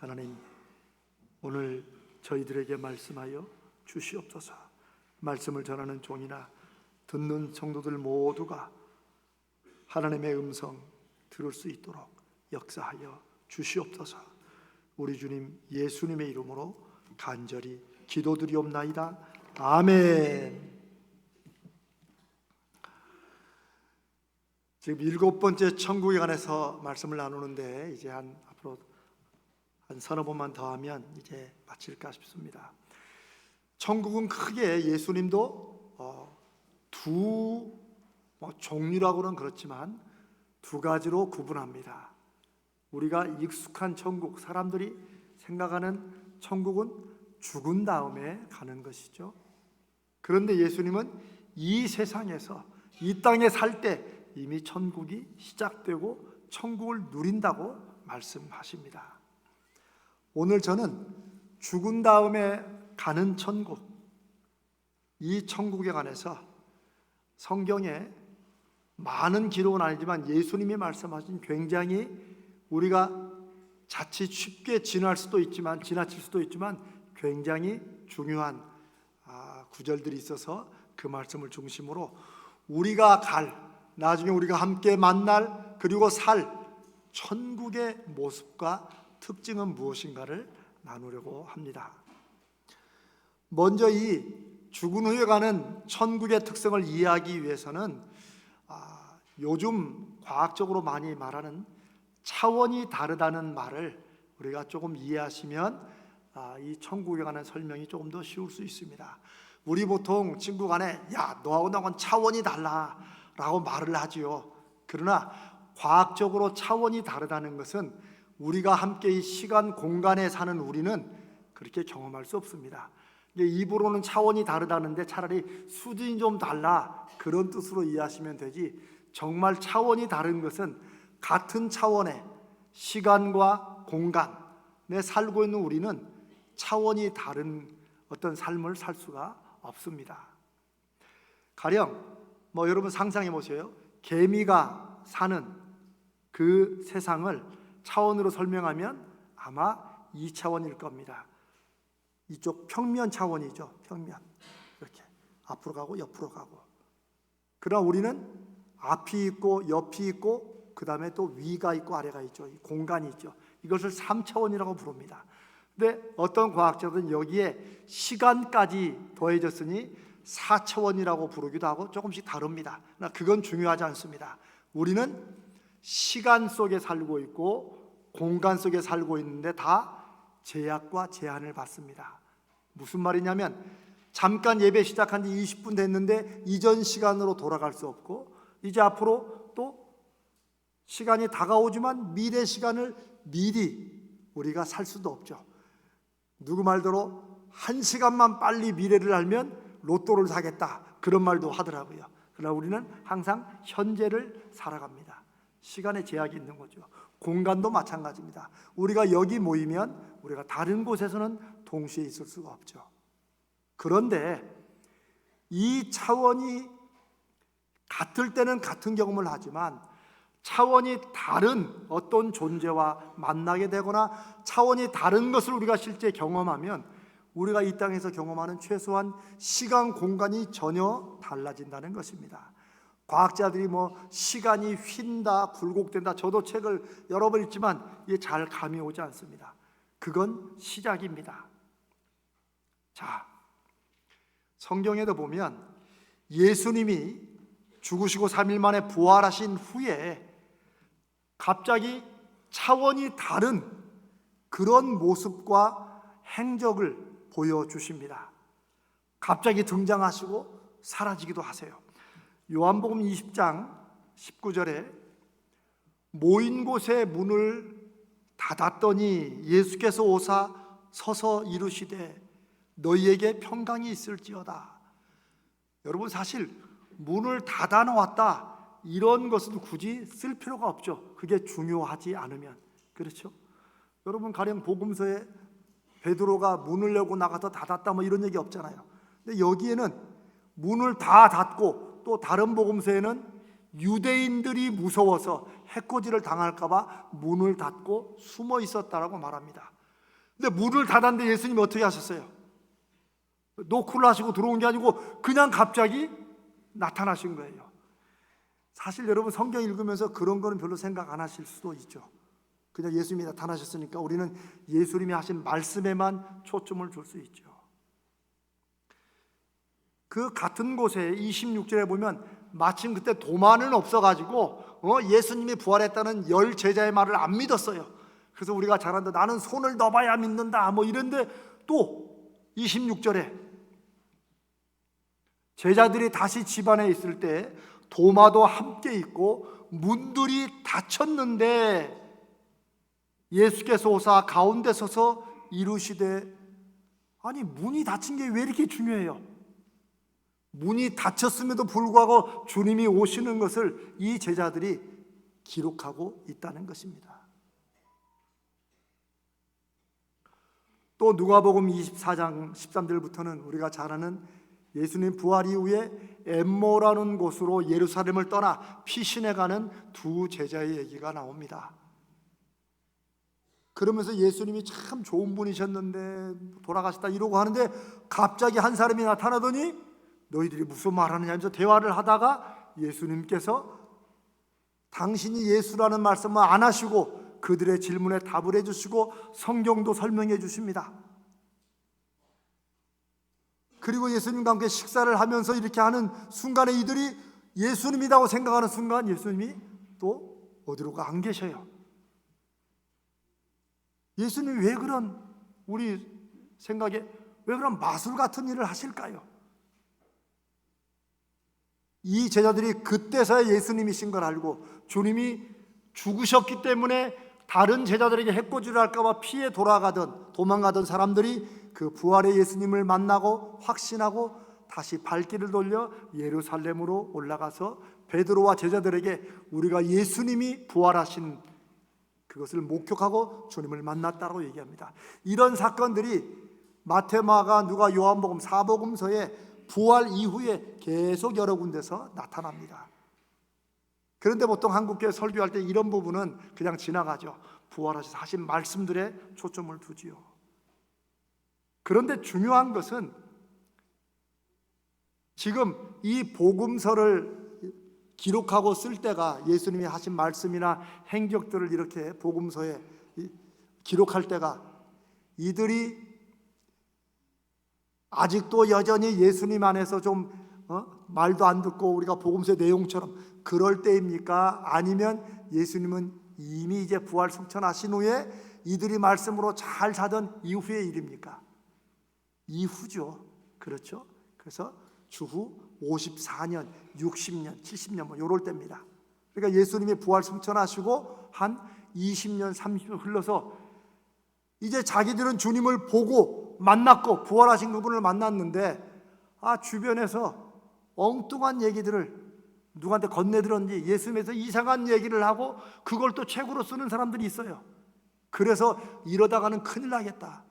하나님, 오늘 저희들에게 말씀하여 주시옵소서. 말씀을 전하는 종이나 듣는 성도들 모두가 하나님의 음성 들을 수 있도록 역사하여 주시옵소서. 우리 주님 예수님의 이름으로 간절히 기도드리옵나이다. 아멘. 지금 7번째 천국에 관해서 말씀을 나누는데 이제 앞으로 한 서너 번만 더 하면 이제 마칠까 싶습니다. 천국은 크게 예수님도 두 종류라고는 그렇지만 두 가지로 구분합니다. 우리가 익숙한 천국, 사람들이 생각하는 천국은 죽은 다음에 가는 것이죠. 그런데 예수님은 이 세상에서, 이 땅에 살 때 이미 천국이 시작되고 천국을 누린다고 말씀하십니다. 오늘 저는 죽은 다음에 가는 천국, 이 천국에 관해서 성경에 많은 기록은 아니지만 예수님이 말씀하신 굉장히 우리가 자칫 쉽게 지나칠 수도 있지만 굉장히 중요한 구절들이 있어서 그 말씀을 중심으로 우리가 나중에 우리가 함께 만날 그리고 살 천국의 모습과 특징은 무엇인가를 나누려고 합니다. 먼저 이 죽은 후에 가는 천국의 특성을 이해하기 위해서는 요즘 과학적으로 많이 말하는 차원이 다르다는 말을 우리가 조금 이해하시면 이 천국에 관한 설명이 조금 더 쉬울 수 있습니다. 우리 보통 친구 간에 야, 너하고 나하고는 차원이 달라 라고 말을 하지요. 그러나 과학적으로 차원이 다르다는 것은 우리가 함께 이 시간 공간에 사는 우리는 그렇게 경험할 수 없습니다. 입으로는 차원이 다르다는데 차라리 수준이 좀 달라 그런 뜻으로 이해하시면 되지, 정말 차원이 다른 것은 같은 차원의 시간과 공간에 살고 있는 우리는 차원이 다른 어떤 삶을 살 수가 없습니다. 가령 여러분 상상해 보세요. 개미가 사는 그 세상을 차원으로 설명하면 아마 2차원일 겁니다. 이쪽 평면 차원이죠. 평면. 이렇게 앞으로 가고 옆으로 가고. 그러나 우리는 앞이 있고 옆이 있고 그 다음에 또 위가 있고 아래가 있죠. 공간이 있죠. 이것을 3차원이라고 부릅니다. 근데 어떤 과학자들은 여기에 시간까지 더해졌으니 4차원이라고 부르기도 하고 조금씩 다릅니다. 그러나 그건 중요하지 않습니다. 우리는 시간 속에 살고 있고 공간 속에 살고 있는데 다 제약과 제한을 받습니다. 무슨 말이냐면 잠깐 예배 시작한 지 20분 됐는데 이전 시간으로 돌아갈 수 없고 이제 앞으로 또 시간이 다가오지만 미래 시간을 미리 우리가 살 수도 없죠. 누구 말대로 1시간만 빨리 미래를 알면 로또를 사겠다 그런 말도 하더라고요. 그러나 우리는 항상 현재를 살아갑니다. 시간에 제약이 있는 거죠. 공간도 마찬가지입니다. 우리가 여기 모이면 우리가 다른 곳에서는 동시에 있을 수가 없죠. 그런데 이 차원이 같을 때는 같은 경험을 하지만 차원이 다른 어떤 존재와 만나게 되거나 차원이 다른 것을 우리가 실제 경험하면 우리가 이 땅에서 경험하는 최소한 시간 공간이 전혀 달라진다는 것입니다. 과학자들이 시간이 휜다 굴곡된다, 저도 책을 여러 번 읽지만 이게 잘 감이 오지 않습니다. 그건 시작입니다. 자, 성경에도 보면 예수님이 죽으시고 3일 만에 부활하신 후에 갑자기 차원이 다른 그런 모습과 행적을 보여주십니다. 갑자기 등장하시고 사라지기도 하세요. 요한복음 20장 19절에 모인 곳에 문을 닫았더니 예수께서 오사 서서 이르시되 너희에게 평강이 있을지어다. 여러분, 사실 문을 닫아 놓았다 이런 것은 굳이 쓸 필요가 없죠. 그게 중요하지 않으면. 그렇죠? 여러분, 가령 복음서에 베드로가 문을 열고 나가서 닫았다 이런 얘기 없잖아요. 근데 여기에는 문을 다 닫고 또 다른 복음서에는 유대인들이 무서워서 해코지를 당할까 봐 문을 닫고 숨어 있었다라고 말합니다. 근데 문을 닫았는데 예수님이 어떻게 하셨어요? 노크를 하시고 들어온 게 아니고 그냥 갑자기 나타나신 거예요. 사실 여러분 성경 읽으면서 그런 거는 별로 생각 안 하실 수도 있죠. 그냥 예수님이 나타나셨으니까 우리는 예수님이 하신 말씀에만 초점을 줄 수 있죠. 그 같은 곳에 26절에 보면 마침 그때 도마는 없어가지고 예수님이 부활했다는 10 제자의 말을 안 믿었어요. 그래서 우리가 잘 안다 나는 손을 넣어봐야 믿는다 뭐 이런데 또 26절에 제자들이 다시 집안에 있을 때 도마도 함께 있고 문들이 닫혔는데 예수께서 오사 가운데 서서 이르시되, 아니 문이 닫힌 게 왜 이렇게 중요해요? 문이 닫혔음에도 불구하고 주님이 오시는 것을 이 제자들이 기록하고 있다는 것입니다. 또 누가복음 24장 13절부터는 우리가 잘 아는 예수님 부활 이후에 엠모라는 곳으로 예루살렘을 떠나 피신해 가는 두 제자의 얘기가 나옵니다. 그러면서 예수님이 참 좋은 분이셨는데 돌아가셨다 이러고 하는데 갑자기 한 사람이 나타나더니 너희들이 무슨 말하느냐 하면서 대화를 하다가 예수님께서 당신이 예수라는 말씀을 안 하시고 그들의 질문에 답을 해주시고 성경도 설명해 주십니다. 그리고 예수님과 함께 식사를 하면서 이렇게 하는 순간에 이들이 예수님이라고 생각하는 순간 예수님이 또 어디로가 안 계셔요. 예수님이 왜 그런 우리 생각에 왜 그런 마술 같은 일을 하실까요? 이 제자들이 그때서야 예수님이신 걸 알고 주님이 죽으셨기 때문에 다른 제자들에게 해코지를 할까봐 피해 도망가던 사람들이 그 부활의 예수님을 만나고 확신하고 다시 발길을 돌려 예루살렘으로 올라가서 베드로와 제자들에게 우리가 예수님이 부활하신 그것을 목격하고 주님을 만났다고 얘기합니다. 이런 사건들이 마태, 마가, 누가, 요한복음, 사복음서에 부활 이후에 계속 여러 군데서 나타납니다. 그런데 보통 한국교회 설교할 때 이런 부분은 그냥 지나가죠. 부활하셔서 하신 말씀들에 초점을 두지요. 그런데 중요한 것은 지금 이 복음서를 기록하고 쓸 때가 예수님이 하신 말씀이나 행적들을 이렇게 복음서에 기록할 때가 이들이 아직도 여전히 예수님 안에서 좀 말도 안 듣고 우리가 복음서의 내용처럼 그럴 때입니까? 아니면 예수님은 이미 이제 부활 승천하신 후에 이들이 말씀으로 잘 사던 이후의 일입니까? 이후죠. 그렇죠? 그래서 주후 54년, 60년, 70년 뭐 이럴 때입니다. 그러니까 예수님이 부활 승천하시고 한 20년, 30년 흘러서 이제 자기들은 주님을 보고 만났고 부활하신 그분을 만났는데 주변에서 엉뚱한 얘기들을 누구한테 건네들었는지 예수님에서 이상한 얘기를 하고 그걸 또 책으로 쓰는 사람들이 있어요. 그래서 이러다가는 큰일 나겠다.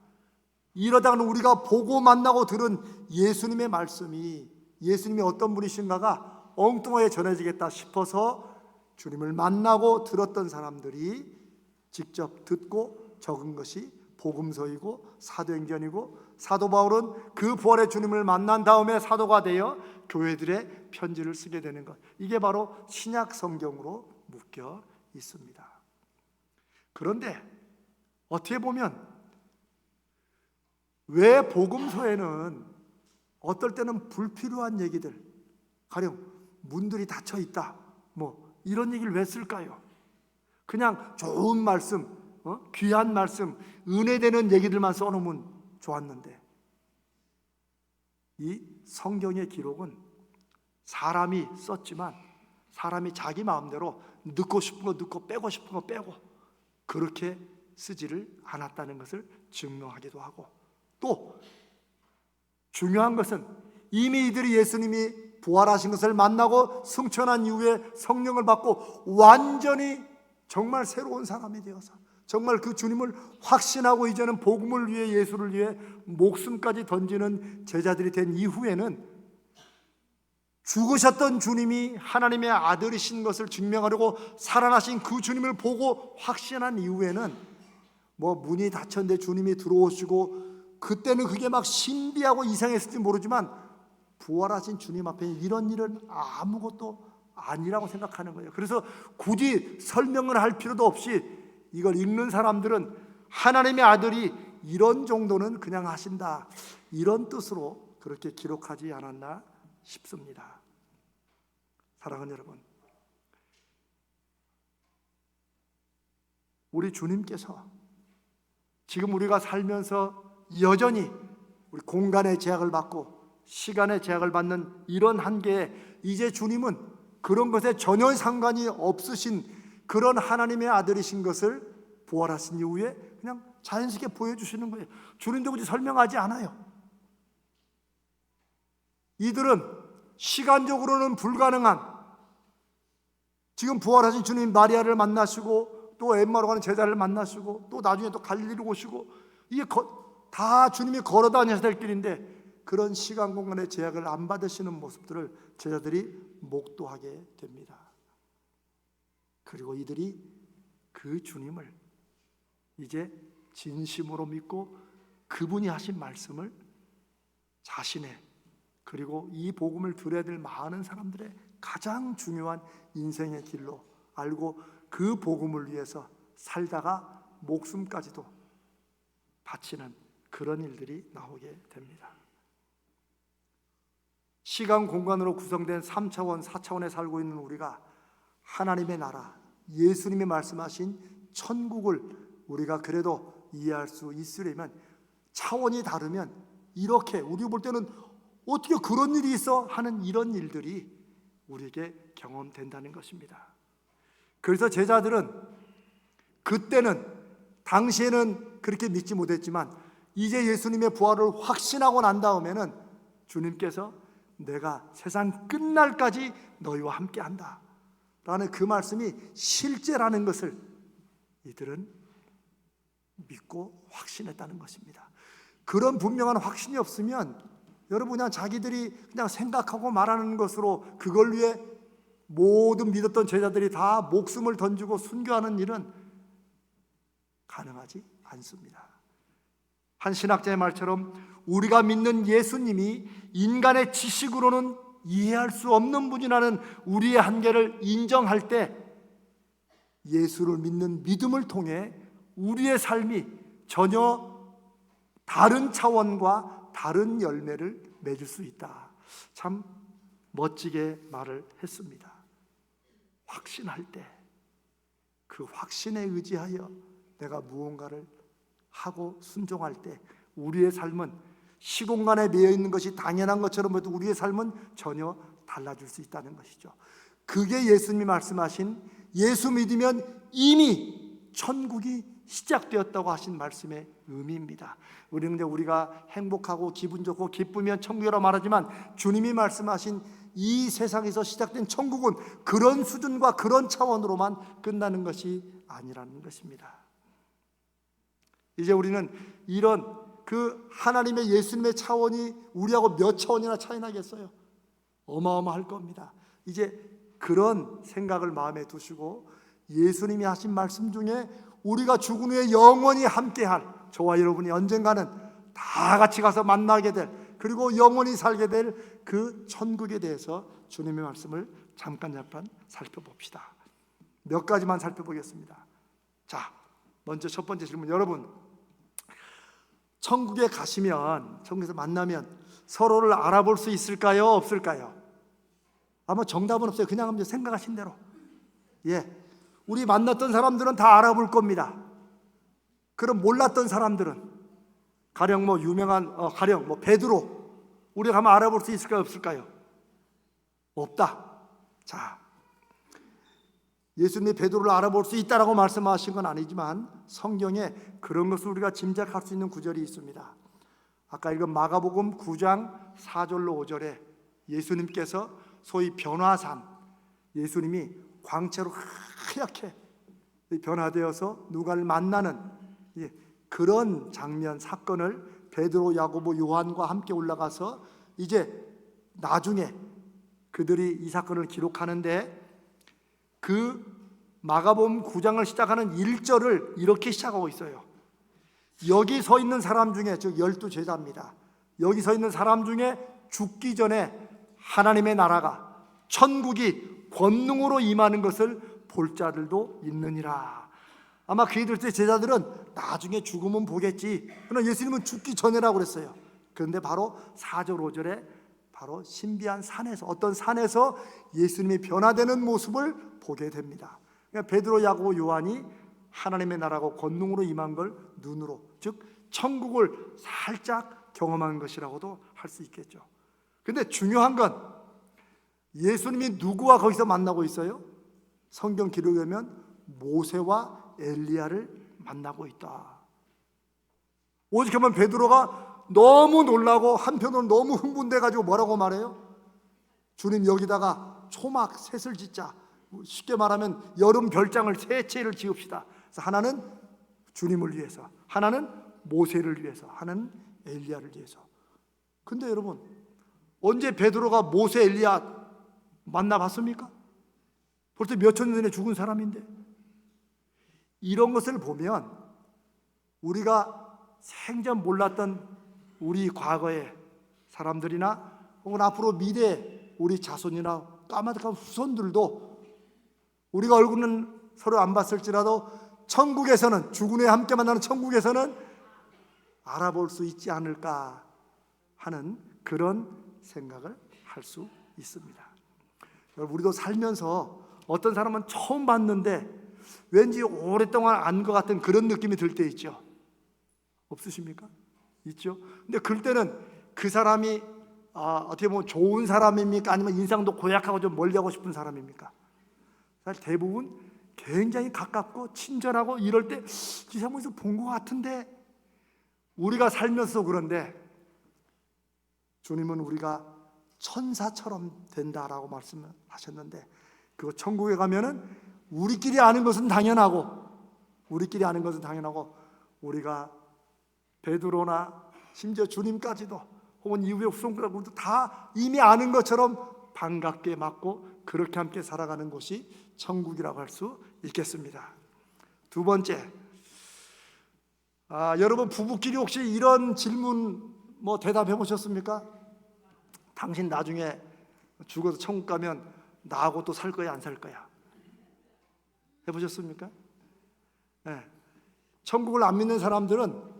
이러다가는 우리가 보고 만나고 들은 예수님의 말씀이 예수님이 어떤 분이신가가 엉뚱하게 전해지겠다 싶어서 주님을 만나고 들었던 사람들이 직접 듣고 적은 것이 복음서이고 사도행전이고 사도 바울은 그 부활의 주님을 만난 다음에 사도가 되어 교회들의 편지를 쓰게 되는 것, 이게 바로 신약 성경으로 묶여 있습니다. 그런데 어떻게 보면 왜 복음서에는 어떨 때는 불필요한 얘기들, 가령 문들이 닫혀 있다 뭐 이런 얘기를 왜 쓸까요? 그냥 좋은 말씀, 귀한 말씀, 은혜되는 얘기들만 써놓으면 좋았는데, 이 성경의 기록은 사람이 썼지만 사람이 자기 마음대로 넣고 싶은 거 넣고 빼고 싶은 거 빼고 그렇게 쓰지를 않았다는 것을 증명하기도 하고, 또 중요한 것은 이미 이들이 예수님이 부활하신 것을 만나고 승천한 이후에 성령을 받고 완전히 정말 새로운 사람이 되어서 정말 그 주님을 확신하고 이제는 복음을 위해 예수를 위해 목숨까지 던지는 제자들이 된 이후에는 죽으셨던 주님이 하나님의 아들이신 것을 증명하려고 살아나신 그 주님을 보고 확신한 이후에는 뭐 문이 닫혔는데 주님이 들어오시고 그때는 그게 막 신비하고 이상했을지 모르지만 부활하신 주님 앞에 이런 일은 아무것도 아니라고 생각하는 거예요. 그래서 굳이 설명을 할 필요도 없이 이걸 읽는 사람들은 하나님의 아들이 이런 정도는 그냥 하신다, 이런 뜻으로 그렇게 기록하지 않았나 싶습니다. 사랑하는 여러분, 우리 주님께서 지금 우리가 살면서 여전히 우리 공간의 제약을 받고 시간의 제약을 받는 이런 한계에 이제 주님은 그런 것에 전혀 상관이 없으신 그런 하나님의 아들이신 것을 부활하신 이후에 그냥 자연스럽게 보여주시는 거예요. 주님도 굳이 설명하지 않아요. 이들은 시간적으로는 불가능한, 지금 부활하신 주님 마리아를 만나시고 또 엠마오로 가는 제자를 만나시고 또 나중에 또 갈릴리로 오시고, 이게 다 주님이 걸어 다녀야 될 길인데 그런 시간 공간의 제약을 안 받으시는 모습들을 제자들이 목도하게 됩니다. 그리고 이들이 그 주님을 이제 진심으로 믿고 그분이 하신 말씀을 자신의, 그리고 이 복음을 들어야 될 많은 사람들의 가장 중요한 인생의 길로 알고 그 복음을 위해서 살다가 목숨까지도 바치는 그런 일들이 나오게 됩니다. 시간 공간으로 구성된 3차원, 4차원에 살고 있는 우리가 하나님의 나라, 예수님이 말씀하신 천국을 우리가 그래도 이해할 수 있으려면 차원이 다르면 이렇게 우리 볼 때는 어떻게 그런 일이 있어 하는 이런 일들이 우리에게 경험된다는 것입니다. 그래서 제자들은 그때는, 당시에는 그렇게 믿지 못했지만 이제 예수님의 부활을 확신하고 난 다음에는 주님께서 내가 세상 끝날까지 너희와 함께 한다 라는 그 말씀이 실제라는 것을 이들은 믿고 확신했다는 것입니다. 그런 분명한 확신이 없으면 여러분 그냥 자기들이 그냥 생각하고 말하는 것으로 그걸 위해 모든 믿었던 제자들이 다 목숨을 던지고 순교하는 일은 가능하지 않습니다. 한 신학자의 말처럼 우리가 믿는 예수님이 인간의 지식으로는 이해할 수 없는 분이라는 우리의 한계를 인정할 때 예수를 믿는 믿음을 통해 우리의 삶이 전혀 다른 차원과 다른 열매를 맺을 수 있다. 참 멋지게 말을 했습니다. 확신할 때, 그 확신에 의지하여 내가 무언가를 하고 순종할 때 우리의 삶은 시공간에 매여 있는 것이 당연한 것처럼 해도 우리의 삶은 전혀 달라질 수 있다는 것이죠. 그게 예수님이 말씀하신 예수 믿으면 이미 천국이 시작되었다고 하신 말씀의 의미입니다. 우리는 이제 우리가 행복하고 기분 좋고 기쁘면 천국이라고 말하지만 주님이 말씀하신 이 세상에서 시작된 천국은 그런 수준과 그런 차원으로만 끝나는 것이 아니라는 것입니다. 이제 우리는 이런 그 하나님의 예수님의 차원이 우리하고 몇 차원이나 차이 나겠어요? 어마어마할 겁니다. 이제 그런 생각을 마음에 두시고 예수님이 하신 말씀 중에 우리가 죽은 후에 영원히 함께할, 저와 여러분이 언젠가는 다 같이 가서 만나게 될, 그리고 영원히 살게 될 그 천국에 대해서 주님의 말씀을 잠깐 살펴봅시다. 몇 가지만 살펴보겠습니다. 자, 먼저 첫 번째 질문. 여러분, 천국에 가시면, 천국에서 만나면 서로를 알아볼 수 있을까요? 없을까요? 아마 정답은 없어요. 그냥 한번 생각하신 대로. 우리 만났던 사람들은 다 알아볼 겁니다. 그럼 몰랐던 사람들은 가령 뭐 유명한 가령 뭐 베드로, 우리가 가면 알아볼 수 있을까요? 없을까요? 없다. 자, 예수님이 베드로를 알아볼 수 있다라고 말씀하신 건 아니지만 성경에 그런 것을 우리가 짐작할 수 있는 구절이 있습니다. 아까 읽은 마가복음 9장 4절로 5절에 예수님께서 소위 변화산, 예수님이 광채로 하얗게 변화되어서 누가를 만나는 그런 장면, 사건을 베드로, 야고보, 요한과 함께 올라가서 이제 나중에 그들이 이 사건을 기록하는데 그 마가복음 9장을 시작하는 1절을 이렇게 시작하고 있어요. 여기 서 있는 사람 중에, 즉 12제자입니다. 여기 서 있는 사람 중에 죽기 전에 하나님의 나라가, 천국이 권능으로 임하는 것을 볼 자들도 있느니라. 아마 그들 때 제자들은 나중에 죽으면 보겠지, 그러나 예수님은 죽기 전이라고 그랬어요. 그런데 바로 4절 5절에 바로 신비한 산에서, 어떤 산에서 예수님이 변화되는 모습을 보게 됩니다. 그러니까 베드로, 야고보, 요한이 하나님의 나라고 권능으로 임한 걸 눈으로, 즉 천국을 살짝 경험한 것이라고도 할 수 있겠죠. 근데 중요한 건 예수님이 누구와 거기서 만나고 있어요? 성경 기록에 보면 모세와 엘리야를 만나고 있다. 오죽하면 베드로가 너무 놀라고 한편으로 너무 흥분돼 가지고 뭐라고 말해요? 주님, 여기다가 초막 셋을 짓자. 쉽게 말하면 여름 별장을 세 채를 지읍시다. 그래서 하나는 주님을 위해서, 하나는 모세를 위해서, 하나는 엘리야를 위해서. 근데 여러분, 언제 베드로가 모세, 엘리야 만나봤습니까? 벌써 몇천 년 전에 죽은 사람인데. 이런 것을 보면 우리가 생전 몰랐던 우리 과거의 사람들이나 혹은 앞으로 미래 우리 자손이나 까마득한 후손들도 우리가 얼굴은 서로 안 봤을지라도 천국에서는, 죽은 후에 함께 만나는 천국에서는 알아볼 수 있지 않을까 하는 그런 생각을 할 수 있습니다. 우리도 살면서 어떤 사람은 처음 봤는데 왠지 오랫동안 안 것 같은 그런 느낌이 들 때 있죠. 없으십니까? 있죠. 근데 그럴 때는 그 사람이 어떻게 보면 좋은 사람입니까? 아니면 인상도 고약하고 좀 멀리하고 싶은 사람입니까? 사실 대부분 굉장히 가깝고 친절하고 이럴 때 이 사람 어디서 본 것 같은데, 우리가 살면서 그런데 주님은 우리가 천사처럼 된다라고 말씀하셨는데, 그 천국에 가면은 우리끼리 아는 것은 당연하고, 우리가 베드로나 심지어 주님까지도 혹은 이후의 후손들도 다 이미 아는 것처럼 반갑게 맞고 그렇게 함께 살아가는 곳이 천국이라고 할 수 있겠습니다. 두 번째, 여러분 부부끼리 혹시 이런 질문 대답해 보셨습니까? 당신 나중에 죽어서 천국 가면 나하고 또 살 거야, 안 살 거야? 해보셨습니까? 네. 천국을 안 믿는 사람들은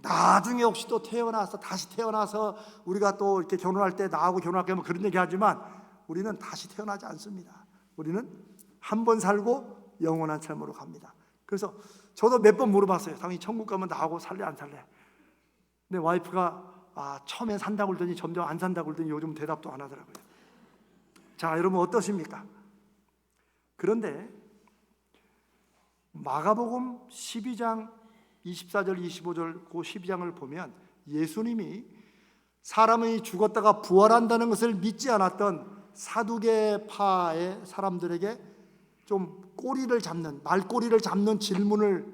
나중에 혹시 또 다시 태어나서 우리가 또 이렇게 결혼할 때 나하고 결혼할 거면 그런 얘기 하지만, 우리는 다시 태어나지 않습니다. 우리는 한 번 살고 영원한 삶으로 갑니다. 그래서 저도 몇 번 물어봤어요. 당연히 천국 가면 나하고 살래, 안 살래? 근데 와이프가 처음엔 산다고 그러더니 점점 안 산다고 그러더니 요즘 대답도 안 하더라고요. 자, 여러분 어떠십니까? 그런데 마가복음 12장 24절 25절 그 12장을 보면 예수님이 사람이 죽었다가 부활한다는 것을 믿지 않았던 사두개파의 사람들에게 좀 말꼬리를 잡는 질문을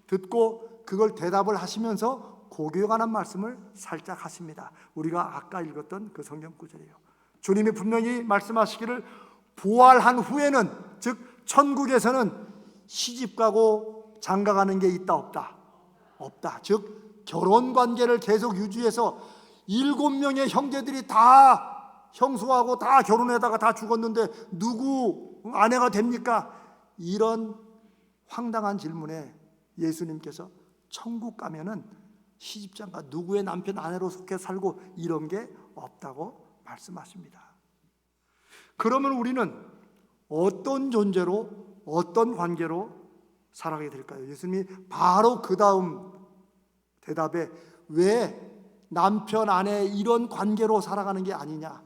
듣고 그걸 대답을 하시면서 고교에 관한 말씀을 살짝 하십니다. 우리가 아까 읽었던 그 성경 구절이에요. 주님이 분명히 말씀하시기를 부활한 후에는, 즉 천국에서는 시집가고 장가가는 게 있다 없다? 없다. 즉 결혼 관계를 계속 유지해서 7명의 형제들이 다 형수하고 다 결혼하다가 다 죽었는데 누구 아내가 됩니까? 이런 황당한 질문에 예수님께서 천국 가면은 시집장가, 누구의 남편 아내로 속해 살고 이런 게 없다고 말씀하십니다. 그러면 우리는 어떤 존재로, 어떤 관계로 살아가게 될까요? 예수님이 바로 그 다음 대답에 왜 남편 아내 이런 관계로 살아가는 게 아니냐,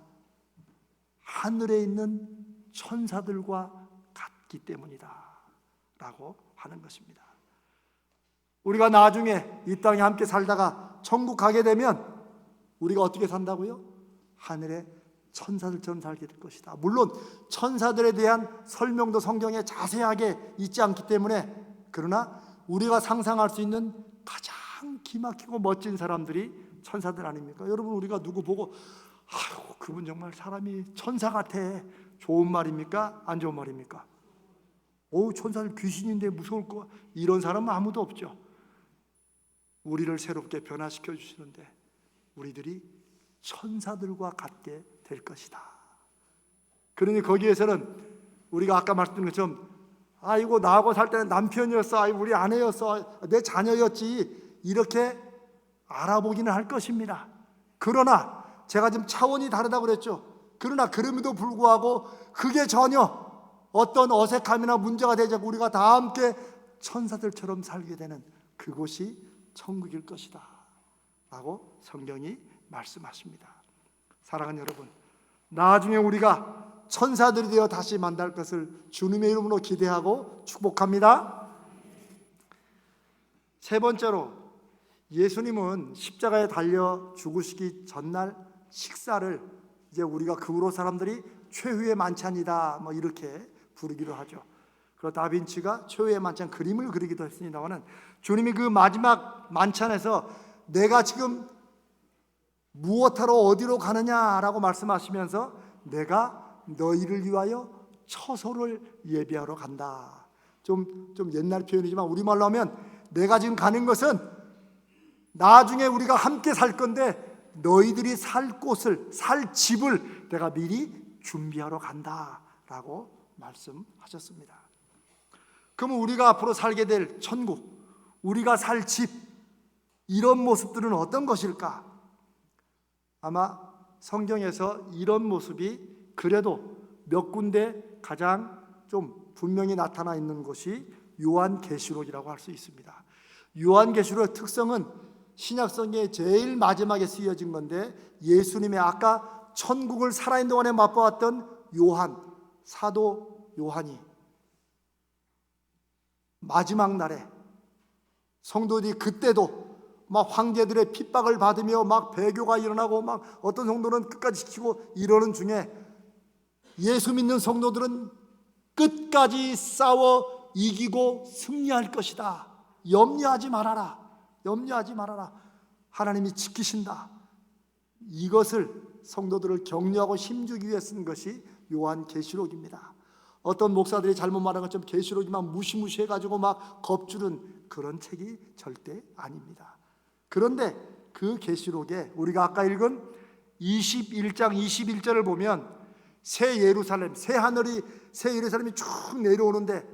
하늘에 있는 천사들과 같기 때문이다 라고 하는 것입니다. 우리가 나중에 이 땅에 함께 살다가 천국 가게 되면 우리가 어떻게 산다고요? 하늘의 천사들처럼 살게 될 것이다. 물론 천사들에 대한 설명도 성경에 자세하게 있지 않기 때문에, 그러나 우리가 상상할 수 있는 가장 기막히고 멋진 사람들이 천사들 아닙니까? 여러분, 우리가 누구 보고 아유, 그분 정말 사람이 천사 같아, 좋은 말입니까? 안 좋은 말입니까? 천사들 귀신인데 무서울 거, 이런 사람은 아무도 없죠. 우리를 새롭게 변화시켜 주시는데 우리들이 천사들과 같게 될 것이다. 그러니 거기에서는 우리가 아까 말씀드린 것처럼 아이고 나하고 살 때는 남편이었어, 아이고 우리 아내였어, 내 자녀였지 이렇게 알아보기는 할 것입니다. 그러나 제가 지금 차원이 다르다고 그랬죠. 그러나 그럼에도 불구하고 그게 전혀 어떤 어색함이나 문제가 되지 않고 우리가 다 함께 천사들처럼 살게 되는 그곳이 천국일 것이다 라고 성경이 말씀하십니다. 사랑하는 여러분, 나중에 우리가 천사들이 되어 다시 만날 것을 주님의 이름으로 기대하고 축복합니다. 세 번째로, 예수님은 십자가에 달려 죽으시기 전날 식사를 이제 우리가 그 후로 사람들이 최후의 만찬이다 뭐 이렇게 부르기도 하죠. 그리고 다빈치가 최후의 만찬 그림을 그리기도 했습니다마는 주님이 그 마지막 만찬에서 내가 지금 무엇하러 어디로 가느냐라고 말씀하시면서 내가 너희를 위하여 처소를 예비하러 간다. 좀 옛날 표현이지만 우리말로 하면 내가 지금 가는 것은 나중에 우리가 함께 살 건데 너희들이 살 곳을, 살 집을 내가 미리 준비하러 간다라고 말씀하셨습니다. 그러면 우리가 앞으로 살게 될 천국, 우리가 살 집, 이런 모습들은 어떤 것일까? 아마 성경에서 이런 모습이 그래도 몇 군데 가장 좀 분명히 나타나 있는 것이 요한계시록이라고 할 수 있습니다. 요한계시록의 특성은 신약성경의 제일 마지막에 쓰여진 건데 예수님의 아까 천국을 살아있는 동안에 맛보았던 요한, 사도 요한이 마지막 날에 성도들이 그때도 막 황제들의 핍박을 받으며 막 배교가 일어나고 막 어떤 성도는 끝까지 지키고 이러는 중에 예수 믿는 성도들은 끝까지 싸워 이기고 승리할 것이다. 염려하지 말아라. 염려하지 말아라. 하나님이 지키신다. 이것을 성도들을 격려하고 힘주기 위해 쓴 것이 요한계시록입니다. 어떤 목사들이 잘못 말한 것처럼 계시록이만 무시무시해가지고 막 겁주는 그런 책이 절대 아닙니다. 그런데 그 계시록에 우리가 아까 읽은 21장 21절을 보면 새 예루살렘, 새 하늘이, 새 예루살렘이 쭉 내려오는데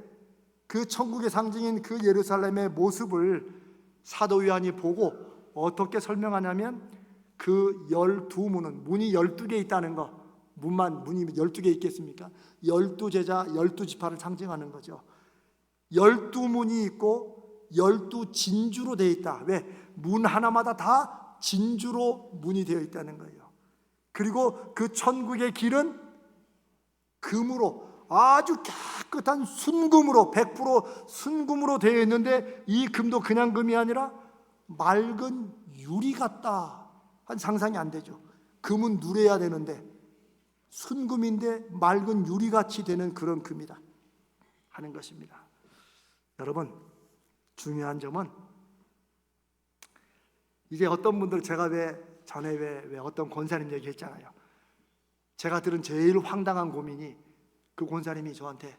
그 천국의 상징인 그 예루살렘의 모습을 사도 요한이 보고 어떻게 설명하냐면 그 12문은 문이 12개 있다는 거, 문이 12개 있겠습니까? 12제자 12지파를 상징하는 거죠. 12문이 있고 12진주로 되어 있다. 왜? 문 하나마다 다 진주로 문이 되어 있다는 거예요. 그리고 그 천국의 길은 금으로, 아주 깨끗한 순금으로, 100% 순금으로 되어 있는데 이 금도 그냥 금이 아니라 맑은 유리 같다. 한 상상이 안 되죠. 금은 누래야 되는데 순금인데 맑은 유리같이 되는 그런 금이다 하는 것입니다. 여러분, 중요한 점은 이제 어떤 분들, 제가 전에 왜 어떤 권사님 얘기했잖아요. 제가 들은 제일 황당한 고민이 그 권사님이 저한테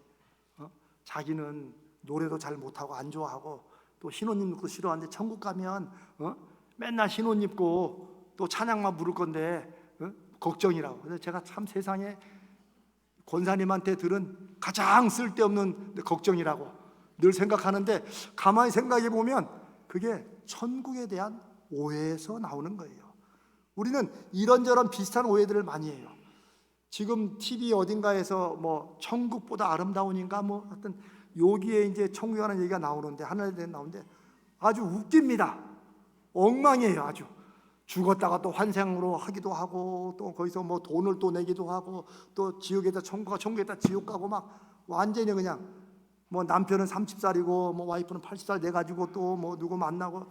자기는 노래도 잘 못하고 안 좋아하고 또 흰 옷 입는 것도 싫어하는데 천국 가면 맨날 흰 옷 입고 또 찬양만 부를 건데 걱정이라고. 그래서 제가 참 세상에 권사님한테 들은 가장 쓸데없는 걱정이라고 늘 생각하는데 가만히 생각해 보면 그게 천국에 대한 오해에서 나오는 거예요. 우리는 이런저런 비슷한 오해들을 많이 해요. 지금 TV 어딘가에서 뭐 천국보다 아름다운인가 뭐 하여튼 여기에 이제 천국에 관한 얘기가 나오는데 하늘에 대해 나오는데 아주 웃깁니다. 엉망이에요. 아주 죽었다가 또 환생으로 하기도 하고 또 거기서 뭐 돈을 또 내기도 하고 또 지옥에다 천국에다 지옥 가고 막 완전히 그냥 뭐 남편은 30살이고 뭐 와이프는 80살 돼 가지고 또 뭐 누구 만나고.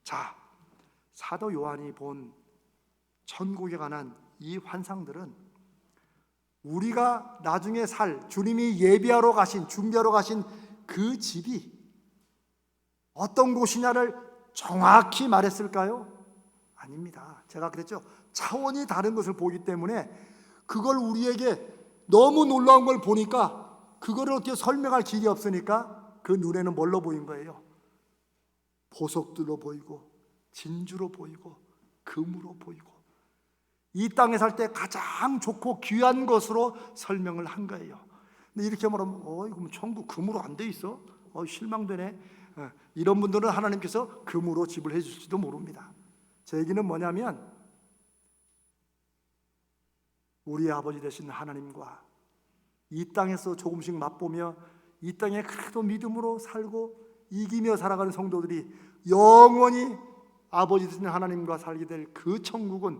자, 사도 요한이 본 천국에 관한 이 환상들은 우리가 나중에 살 주님이 예비하러 가신, 준비하러 가신 그 집이 어떤 곳이냐를 정확히 말했을까요? 아닙니다. 제가 그랬죠. 차원이 다른 것을 보기 때문에 그걸 우리에게 너무 놀라운 걸 보니까 그거를 어떻게 설명할 길이 없으니까 그 눈에는 뭘로 보인 거예요? 보석들로 보이고 진주로 보이고 금으로 보이고 이 땅에 살 때 가장 좋고 귀한 것으로 설명을 한 거예요. 근데 이렇게 말하면 이거 천국 금으로 안 돼 있어? 실망되네. 이런 분들은 하나님께서 금으로 집을 해주실지도 모릅니다. 제 얘기는 뭐냐면 우리 아버지 되신 하나님과 이 땅에서 조금씩 맛보며 이 땅에 그래도 믿음으로 살고 이기며 살아가는 성도들이 영원히 아버지 되신 하나님과 살게 될 그 천국은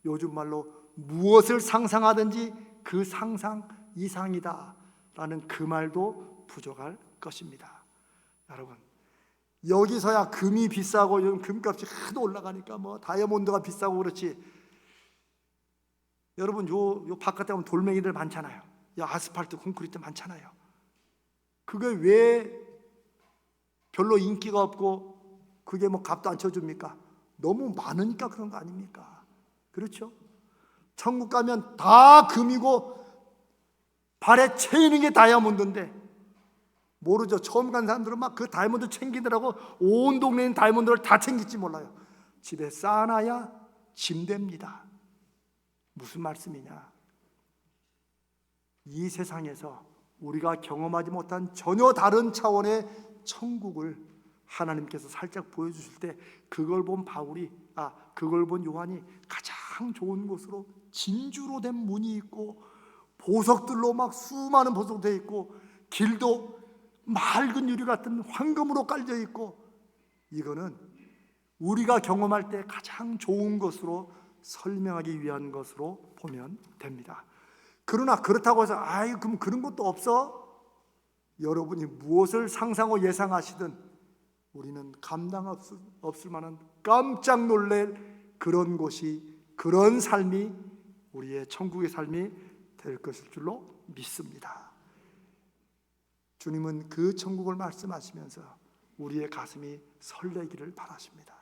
요즘 말로 무엇을 상상하든지 그 상상 이상이다 라는 그 말도 부족할 것입니다. 여러분, 여기서야 금이 비싸고 요즘 금값이 하도 올라가니까 뭐 다이아몬드가 비싸고 그렇지, 여러분 요 바깥에 보면 돌멩이들 많잖아요. 아스팔트 콘크리트 많잖아요. 그게 왜 별로 인기가 없고 그게 뭐 값도 안 쳐줍니까? 너무 많으니까 그런 거 아닙니까? 그렇죠? 천국 가면 다 금이고 발에 채이는 게 다이아몬드인데 모르죠. 처음 간 사람들은 막 그 다이아몬드 챙기더라고. 온 동네에 있는 다이아몬드를 다 챙길지 몰라요. 집에 쌓아놔야 짐됩니다. 무슨 말씀이냐? 이 세상에서 우리가 경험하지 못한 전혀 다른 차원의 천국을 하나님께서 살짝 보여주실 때 그걸 본 그걸 본 요한이 가장 좋은 곳으로 진주로 된 문이 있고 보석들로 막 수많은 보석 되어 있고 길도 맑은 유리 같은 황금으로 깔려 있고, 이거는 우리가 경험할 때 가장 좋은 것으로 설명하기 위한 것으로 보면 됩니다. 그러나 그렇다고 해서 그럼 그런 것도 없어? 여러분이 무엇을 상상하고 예상하시든 우리는 감당 없을 만한 깜짝 놀랄 그런 곳이, 그런 삶이 우리의 천국의 삶이 될 것일 줄로 믿습니다. 주님은 그 천국을 말씀하시면서 우리의 가슴이 설레기를 바라십니다.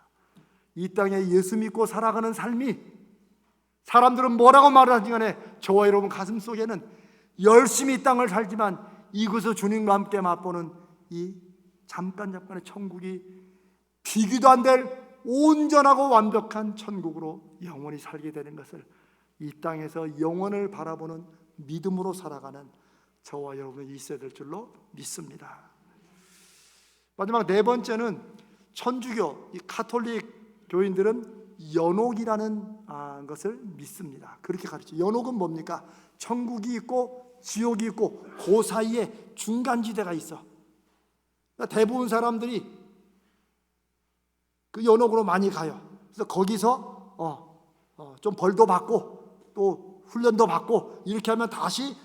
이 땅에 예수 믿고 살아가는 삶이, 사람들은 뭐라고 말하지 간에 저와 여러분 가슴 속에는 열심히 이 땅을 살지만 이곳에서 주님과 함께 맛보는 이 잠깐의 천국이 비교도 안 될 온전하고 완벽한 천국으로 영원히 살게 되는 것을 이 땅에서 영원을 바라보는 믿음으로 살아가는 저와 여러분이 있어야 될 줄로 믿습니다. 마지막 네 번째는 천주교, 이 가톨릭 교인들은 연옥이라는 것을 믿습니다. 그렇게 가르쳐요. 연옥은 뭡니까? 천국이 있고 지옥이 있고 그 사이에 중간지대가 있어. 그러니까 대부분 사람들이 그 연옥으로 많이 가요. 그래서 거기서 좀 벌도 받고 또 훈련도 받고 이렇게 하면 다시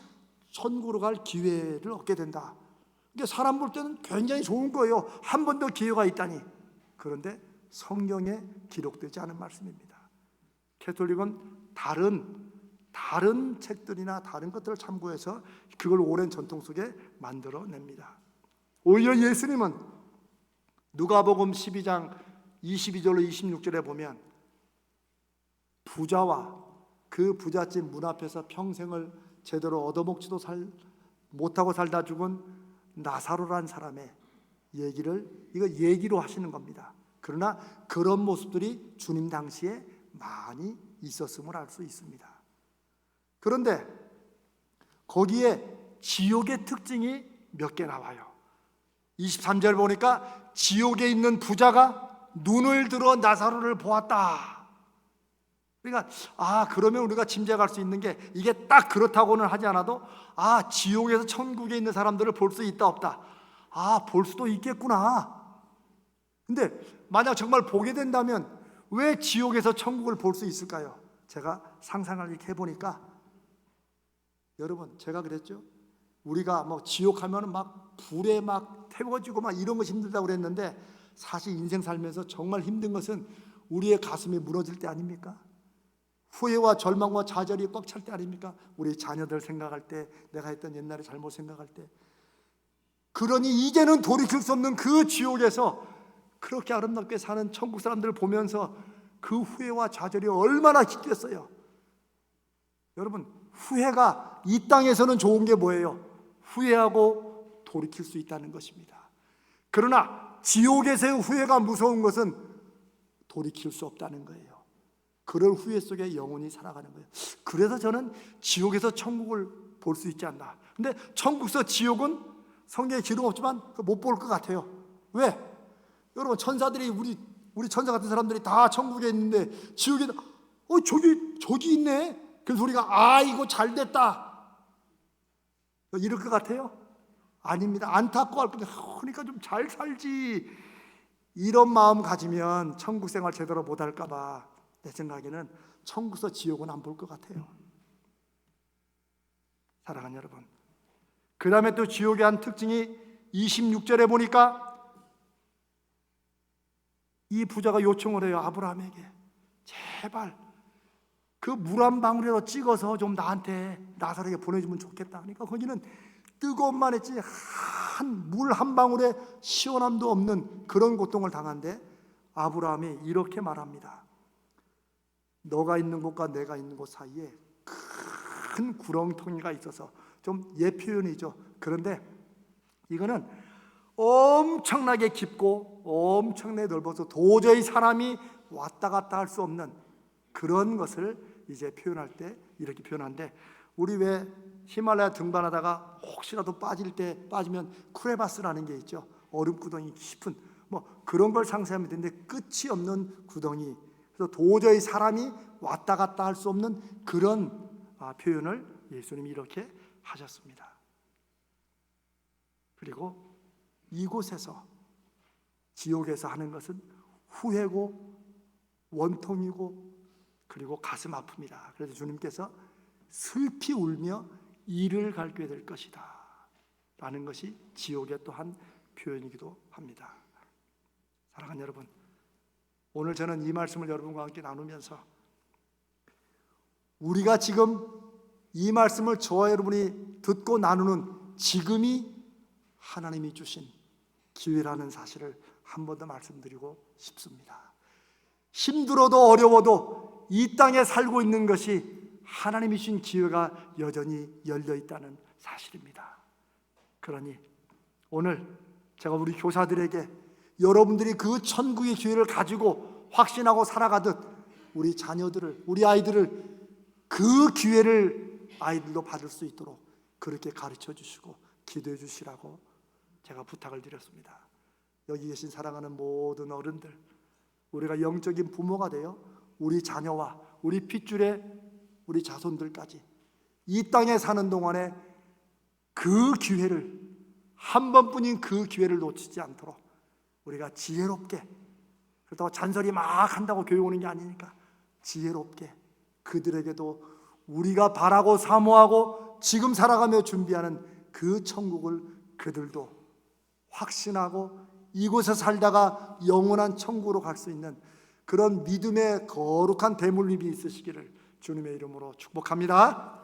천국으로 갈 기회를 얻게 된다. 그러니까 사람 볼 때는 굉장히 좋은 거예요. 한 번 더 기회가 있다니. 그런데 성경에 기록되지 않은 말씀입니다. 가톨릭은 다른 책들이나 다른 것들을 참고해서 그걸 오랜 전통 속에 만들어냅니다. 오히려 예수님은 누가복음 12장 22절로 26절에 보면 부자와 그 부잣집 문 앞에서 평생을 제대로 얻어먹지도 못하고 살다 죽은 나사로라는 사람의 얘기로 하시는 겁니다. 그러나 그런 모습들이 주님 당시에 많이 있었음을 알 수 있습니다. 그런데 거기에 지옥의 특징이 몇 개 나와요. 23절 보니까 지옥에 있는 부자가 눈을 들어 나사로를 보았다. 그러니까 그러면 우리가 짐작할 수 있는 게, 이게 딱 그렇다고는 하지 않아도 지옥에서 천국에 있는 사람들을 볼 수 있다 없다, 볼 수도 있겠구나. 근데 만약 정말 보게 된다면 왜 지옥에서 천국을 볼 수 있을까요? 제가 상상을 이렇게 해보니까, 여러분 제가 그랬죠. 우리가 뭐 지옥 하면 막 불에 막 태워지고 막 이런 것이 힘들다고 그랬는데, 사실 인생 살면서 정말 힘든 것은 우리의 가슴이 무너질 때 아닙니까? 후회와 절망과 좌절이 꽉 찰 때 아닙니까? 우리 자녀들 생각할 때, 내가 했던 옛날에 잘못 생각할 때. 그러니 이제는 돌이킬 수 없는 그 지옥에서 그렇게 아름답게 사는 천국 사람들을 보면서 그 후회와 좌절이 얼마나 깊겠어요. 여러분, 후회가 이 땅에서는 좋은 게 뭐예요? 후회하고 돌이킬 수 있다는 것입니다. 그러나 지옥에서의 후회가 무서운 것은 돌이킬 수 없다는 거예요. 그럴 후회 속에 영혼이 살아가는 거예요. 그래서 저는 지옥에서 천국을 볼 수 있지 않나. 근데 천국서 지옥은 성경에 기록 없지만 못 볼 것 같아요. 왜? 여러분, 천사들이 우리 천사 같은 사람들이 다 천국에 있는데 지옥에 저기 있네. 그래서 우리가 이거 잘 됐다 이럴 것 같아요? 아닙니다. 안타까워할 건데 그러니까 좀 잘 살지, 이런 마음 가지면 천국 생활 제대로 못할까 봐 내 생각에는 천국서 지옥은 안 볼 것 같아요. 사랑하는 여러분, 그 다음에 또 지옥의 한 특징이 26절에 보니까 이 부자가 요청을 해요. 아브라함에게 제발 그 물 한 방울이라도 찍어서 좀 나한테 나사로에게 보내주면 좋겠다. 그러니까 거기는 뜨거움만 했지 물 한 방울에 시원함도 없는 그런 고통을 당한데 아브라함이 이렇게 말합니다. 너가 있는 곳과 내가 있는 곳 사이에 큰 구렁텅이가 있어서 좀 예 표현이죠. 그런데 이거는 엄청나게 깊고 엄청나게 넓어서 도저히 사람이 왔다 갔다 할 수 없는 그런 것을 이제 표현할 때 이렇게 표현하는데, 우리 왜 히말라야 등반하다가 혹시라도 빠지면 크레바스라는 게 있죠. 얼음 구덩이 깊은 그런 걸 상상하면 되는데 끝이 없는 구덩이, 그래서 도저히 사람이 왔다 갔다 할 수 없는 그런 표현을 예수님이 이렇게 하셨습니다. 그리고 이곳에서 지옥에서 하는 것은 후회고 원통이고 그리고 가슴 아픕니다. 그래서 주님께서 슬피 울며 이를 갈게 될 것이다 라는 것이 지옥의 또한 표현이기도 합니다. 사랑하는 여러분, 오늘 저는 이 말씀을 여러분과 함께 나누면서 우리가 지금 이 말씀을 저와 여러분이 듣고 나누는 지금이 하나님이 주신 기회라는 사실을 한 번 더 말씀드리고 싶습니다. 힘들어도 어려워도 이 땅에 살고 있는 것이 하나님이 주신 기회가 여전히 열려 있다는 사실입니다. 그러니 오늘 제가 우리 교사들에게 여러분들이 그 천국의 기회를 가지고 확신하고 살아가듯 우리 자녀들을, 우리 아이들을 그 기회를 아이들도 받을 수 있도록 그렇게 가르쳐 주시고 기도해 주시라고 제가 부탁을 드렸습니다. 여기 계신 사랑하는 모든 어른들, 우리가 영적인 부모가 되어 우리 자녀와 우리 핏줄의 우리 자손들까지 이 땅에 사는 동안에 그 기회를, 한 번뿐인 그 기회를 놓치지 않도록 우리가 지혜롭게, 그렇다고 잔소리 막 한다고 교육 오는 게 아니니까 지혜롭게 그들에게도 우리가 바라고 사모하고 지금 살아가며 준비하는 그 천국을 그들도 확신하고 이곳에 살다가 영원한 천국으로 갈 수 있는 그런 믿음의 거룩한 대물림이 있으시기를 주님의 이름으로 축복합니다.